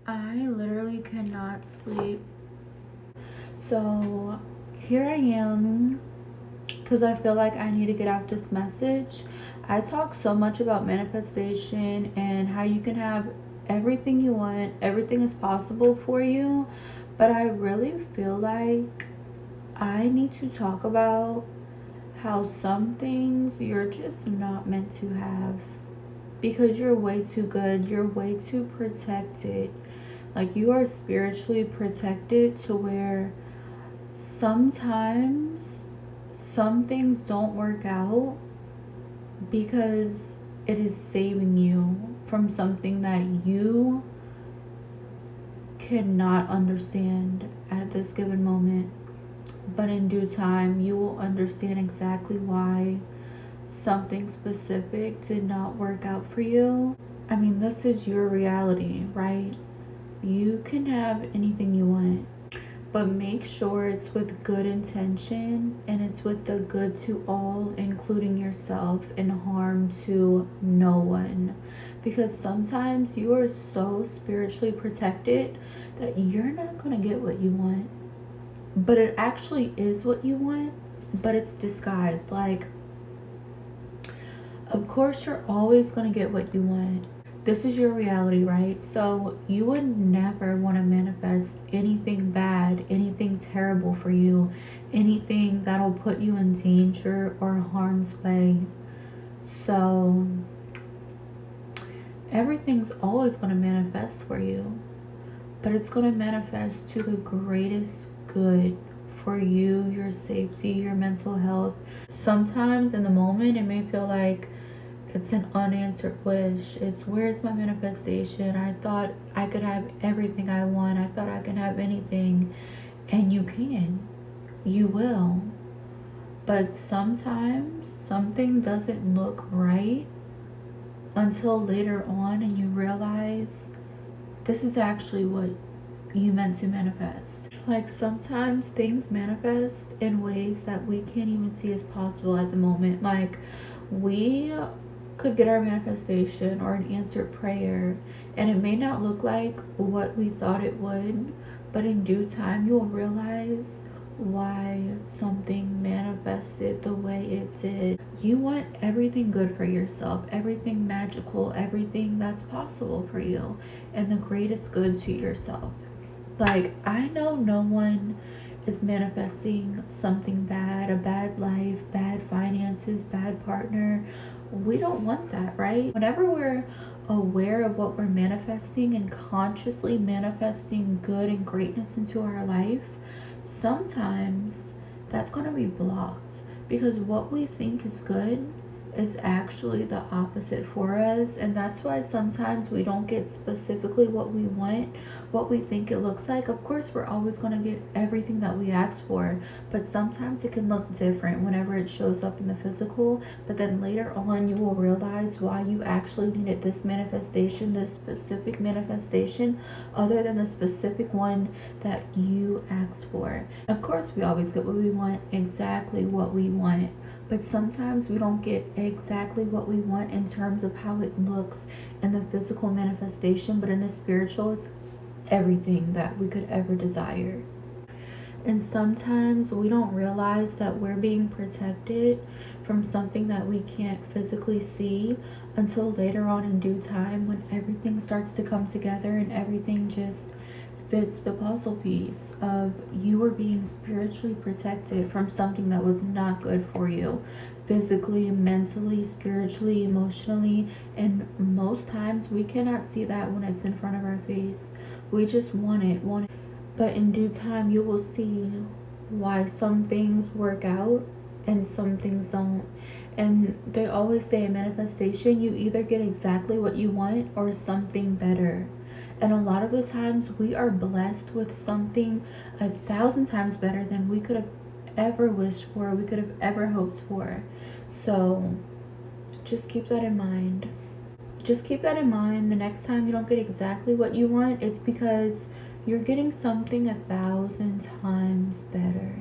I literally cannot sleep. So here I am because I feel like I need to get out this message. I talk so much about manifestation and how you can have everything you want, everything is possible for you. But I really feel like I need to talk about how some things you're just not meant to have because you're way too good, you're way too protected. Like you are spiritually protected to where sometimes some things don't work out because it is saving you from something that you cannot understand at this given moment. But in due time, you will understand exactly why something specific did not work out for you. I mean, this is your reality, right? You can have anything you want, but make sure it's with good intention and it's with the good to all, including yourself, and harm to no one. Because sometimes you are so spiritually protected that you're not going to get what you want, but it actually is what you want, but it's disguised. Like, of course, you're always going to get what you want. This is your reality, right? So you would never want to manifest anything bad, anything terrible for you, anything that'll put you in danger or harm's way. So everything's always going to manifest for you, but it's going to manifest to the greatest good for you, your safety, your mental health. Sometimes in the moment, it may feel like it's an unanswered wish. It's where's my manifestation? I thought I could have everything I want. I thought I could have anything. And you can. You will. But sometimes something doesn't look right until later on and you realize this is actually what you meant to manifest. Like sometimes things manifest in ways that we can't even see as possible at the moment. Like we could get our manifestation or an answered prayer and it may not look like what we thought it would, but in due time you'll realize why something manifested the way it did. You want everything good for yourself, everything magical, everything that's possible for you, and the greatest good to yourself. Like, I know no one is manifesting something bad, a bad life, bad finances, bad partner. We don't want that, right? Whenever we're aware of what we're manifesting and consciously manifesting good and greatness into our life, sometimes that's going to be blocked because what we think is good is actually the opposite for us, and that's why sometimes we don't get specifically what we want, what we think it looks like. Of course we're always going to get everything that we ask for, but sometimes it can look different whenever it shows up in the physical, but then later on you will realize why you actually needed this manifestation, this specific manifestation, other than the specific one that you asked for. Of course we always get what we want, exactly what we want, but sometimes we don't get exactly what we want in terms of how it looks in the physical manifestation, but in the spiritual, it's everything that we could ever desire. And sometimes we don't realize that we're being protected from something that we can't physically see until later on in due time when everything starts to come together and everything just fits the puzzle piece of you were being spiritually protected from something that was not good for you physically, mentally, spiritually, emotionally. And most times we cannot see that when it's in front of our face. We just want it. But in due time you will see why some things work out and some things don't. And they always say in manifestation, you either get exactly what you want or something better. And a lot of the times we are blessed with something 1,000 times better than we could have ever wished for, we could have ever hoped for. So just keep that in mind. Just keep that in mind. The next time you don't get exactly what you want, it's because you're getting something 1,000 times better.